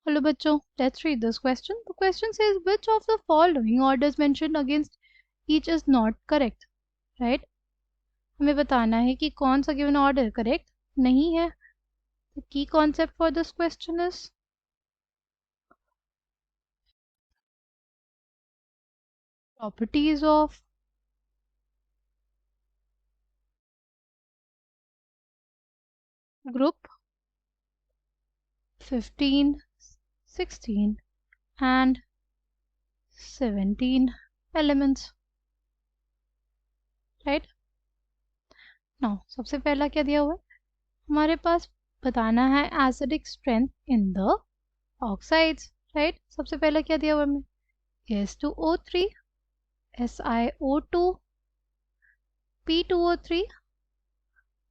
Hello बच्चों, let's read this question. The question says which of the following orders mentioned against each is not correct, right? हमें बताना है कि कौन सा given order correct नहीं है. The key concept for this question is properties of group 15, 16 and 17 elements, right? Now सबसे पहला क्या दिया हुआ है हमारे पास, बताना है acidic strength in the oxides, right? सबसे पहला क्या दिया हुआ है हमें S2O3, SiO2, P2O3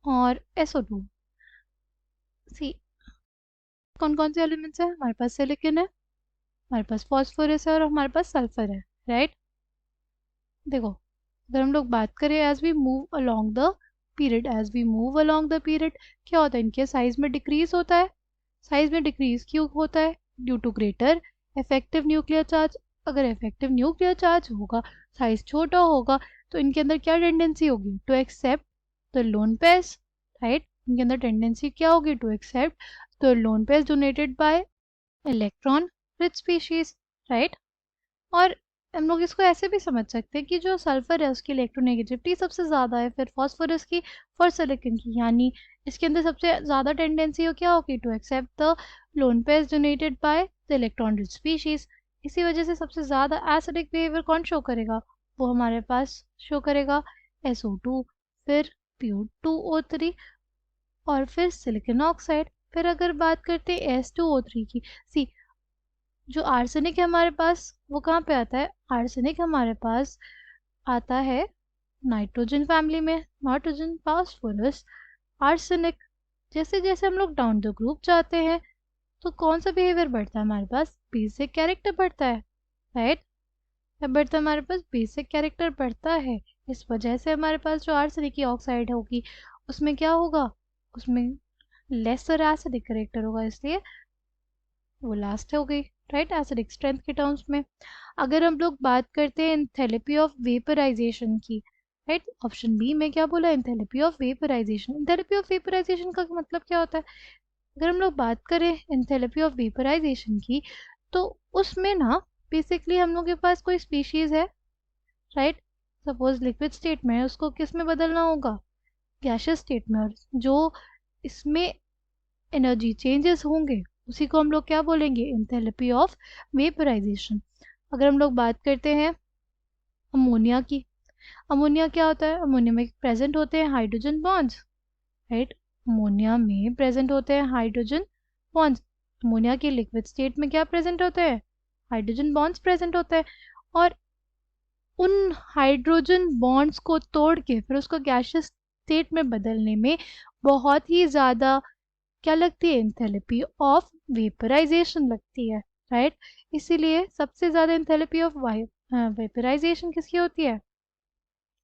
और SO2. सी कौन कौन से एलिमेंट्स है हमारे पास? सिलिकॉन है, हमारे पास फॉस्फोरस है और हमारे पास सल्फर है, राइट? देखो अगर हम लोग बात करें as we move along the period, क्या होता है? इनके साइज में डिक्रीज होता है. साइज में डिक्रीज क्यों होता है? Due to greater effective nuclear charge. अगर इफेक्टिव न्यूक्लियर चार्ज होगा, साइज छोटा होगा, तो इनके अंदर क्या टेंडेंसी होगी? To accept the lone pairs, right? इनके अंदर टेंडेंसी क्या होगी? To accept the lone pairs donated by electron rich species, right? और हम लोग इसको ऐसे भी समझ सकते हैं कि जो सल्फर है उसकी इलेक्ट्रोनेगेटिविटी सबसे ज़्यादा है, फिर फॉस्फोरस की, फॉर सिलिकॉन की, यानी इसके अंदर सबसे ज़्यादा टेंडेंसी हो क्या होगी? To accept the lone pairs donated by the electron rich species. इसी वजह से सबसे ज़्यादा एसिडिक बिहेवियर कौन शो करेगा? वो हमारे पास शो करेगा SO2, फिर P2O3 और फिर सिलिकॉन ऑक्साइड. फिर अगर बात करते हैं S2O3 की, सी जो आर्सेनिक है हमारे पास वो कहाँ पे आता है? आर्सेनिक हमारे पास आता है नाइट्रोजन फैमिली में, नाइट्रोजन, फास्फोरस, आर्सेनिक. जैसे जैसे हम लोग डाउन द ग्रुप जाते हैं तो कौन सा बिहेवियर बढ़ता है हमारे पास? बेसिक कैरेक्टर बढ़ता है, राइट? क्या बढ़ता है हमारे पास? बेसिक कैरेक्टर बढ़ता है. इस वजह से हमारे पास जो आर्सेनिक की ऑक्साइड होगी उसमें क्या होगा? उसमें लेसर एसिडिक कैरेक्टर होगा, इसलिए वो लास्ट हो गई, राइट? एसिडिक स्ट्रेंथ के टर्म्स में. अगर हम लोग बात करते हैं एंथैल्पी ऑफ वेपराइजेशन की, राइट? ऑप्शन बी में क्या बोला? Enthalpy of vaporisation. Enthalpy of vaporisation का मतलब क्या होता है? अगर हम लोग बात करें एंथैल्पी ऑफ वेपराइजेशन की, तो उसमें ना बेसिकली हम लोग के पास कोई स्पीशीज है, राइट? सपोज लिक्विड स्टेट में है, उसको किस में बदलना होगा? गैशियस स्टेट में. और जो इसमें एनर्जी चेंजेस होंगे उसी को हम लोग क्या बोलेंगे? Enthalpy of vaporisation. अगर हम लोग बात करते हैं अमोनिया की, अमोनिया क्या होता है? अमोनिया में प्रेजेंट होते हैं हाइड्रोजन बॉन्ड्स, राइट? अमोनिया में प्रेजेंट होते हैं हाइड्रोजन बॉन्ड्स. अमोनिया के लिक्विड स्टेट में क्या प्रेजेंट होते हैं? हाइड्रोजन बॉन्ड्स प्रेजेंट होते हैं. और उन हाइड्रोजन बॉन्ड्स को तोड़ के फिर उसको गैशियस स्टेट में बदलने में बहुत ही ज़्यादा क्या लगती है? एंथैल्पी ऑफ वेपराइजेशन लगती है, राइट? इसीलिए सबसे ज़्यादा एंथैल्पी ऑफ वेपराइजेशन किसकी होती है?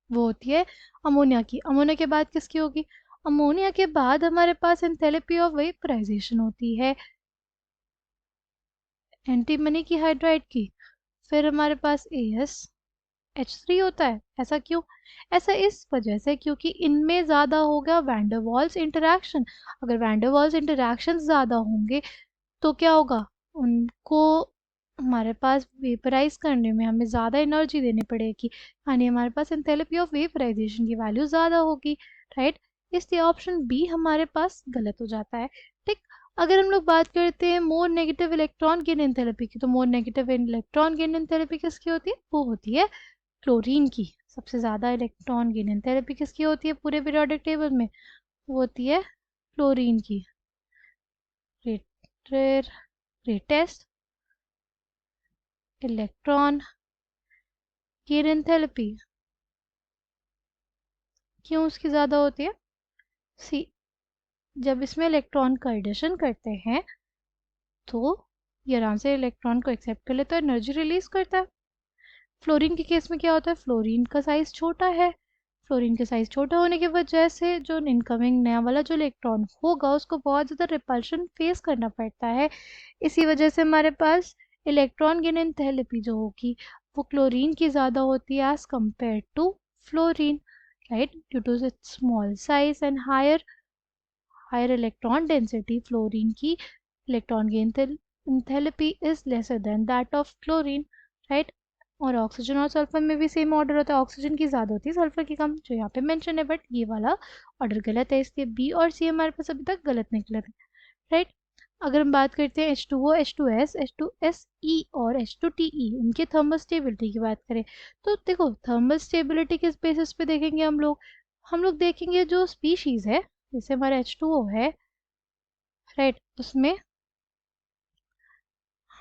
वो होती है अमोनिया की. अमोनिया के बाद किसकी होगी? अमोनिया के बाद हमारे पास एंथैल्पी ऑफ वेपराइजेशन होती है एंटीमनी की हाइड्राइड की. फिर हमारे पास AsH3 होता है. ऐसा क्यों? ऐसा इस वजह से क्योंकि इनमें ज़्यादा होगा वैंडरवाल्स इंटरैक्शन. अगर वैंडरवाल्स इंटरैक्शन ज़्यादा होंगे तो क्या होगा? उनको हमारे पास वेपराइज करने में हमें ज़्यादा एनर्जी देनी पड़ेगी, यानी हमारे पास एंथैल्पी ऑफ वेपराइजेशन की वैल्यू ज़्यादा होगी, राइट? इसलिए ऑप्शन बी हमारे पास गलत हो जाता है, ठीक? अगर हम लोग बात करते हैं more negative electron gain enthalpy की, तो more negative electron gain enthalpy किसकी होती है? वो होती है क्लोरीन की. सबसे ज़्यादा इलेक्ट्रॉन गेन एंथैल्पी किसकी होती है पूरे पीरियोडिक टेबल में? वो होती है क्लोरीन की. ग्रेटेस्ट इलेक्ट्रॉन गेन एंथैल्पी क्यों उसकी ज़्यादा होती है? सी जब इसमें इलेक्ट्रॉन का एडिशन करते हैं तो ये आराम से इलेक्ट्रॉन को एक्सेप्ट कर लेता है, एनर्जी रिलीज करता है. फ्लोरीन के केस में क्या होता है? फ्लोरीन का साइज छोटा है, फ्लोरीन के साइज़ छोटा होने की वजह से जो इनकमिंग नया वाला जो इलेक्ट्रॉन होगा उसको बहुत ज़्यादा रिपल्शन फेस करना पड़ता है। इसी वजह से हमारे पास इलेक्ट्रॉन गेन एंथैल्पी जो होगी वो क्लोरीन की ज़्यादा होती है as compared to fluorine, right? Due to its small size and higher electron density, fluorine की electron gain enthalpy is lesser than that of chlorine, right? और ऑक्सीजन और सल्फर में भी सेम ऑर्डर होता है, ऑक्सीजन की ज़्यादा होती है सल्फर की कम, जो यहाँ पे मेंशन है, बट ये वाला ऑर्डर गलत है, इसलिए बी और सी हमारे पास अभी तक गलत निकले थे, राइट? अगर हम बात करते हैं H2O, H2S, H2SE और H2TE, इनके थर्मल स्टेबिलिटी की बात करें तो देखो थर्मल स्टेबिलिटी किस बेसिस पे देखेंगे हम लोग देखेंगे जो स्पीशीज़ है, जैसे हमारा H2O है, राइट, उसमें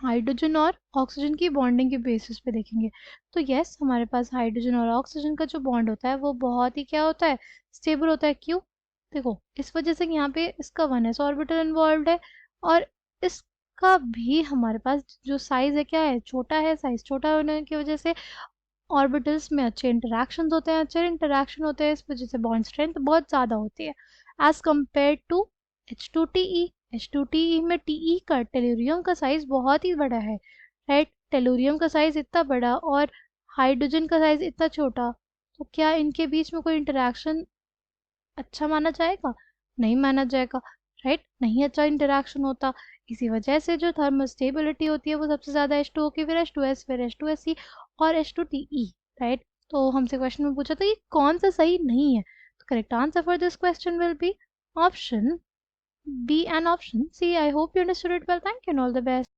हाइड्रोजन और ऑक्सीजन की बॉन्डिंग के बेसिस पे देखेंगे। तो यस, हमारे पास हाइड्रोजन और ऑक्सीजन का जो बॉन्ड होता है वो बहुत ही क्या होता है, स्टेबल होता है। क्यों? देखो इस वजह से यहाँ पे इसका 1s ऑर्बिटल इन्वॉल्व है और इसका भी हमारे पास जो साइज है क्या है, छोटा है। साइज छोटा होने की वजह से ऑर्बिटल्स में अच्छे इंटरेक्शन होते हैं, इस वजह से बॉन्ड स्ट्रेंथ बहुत ज़्यादा होती है as compare to H2TE। H2TE में TE का टेलुरियम का साइज बहुत ही बड़ा है, राइट? टेलुरियम का साइज इतना बड़ा और हाइड्रोजन का साइज इतना छोटा, तो क्या इनके बीच में कोई इंटरेक्शन अच्छा माना जाएगा? नहीं माना जाएगा, राइट? नहीं अच्छा इंटरेक्शन होता। इसी वजह से जो थर्मल स्टेबिलिटी होती है वो सबसे ज़्यादा H2O की, फिर H2S, फिर H2SE और H2TE, राइट? तो हमसे क्वेश्चन में पूछा था कि कौन सा सही नहीं है, तो correct answer for this question will be option B and option C. I hope you understood it well. Thank you and all the best.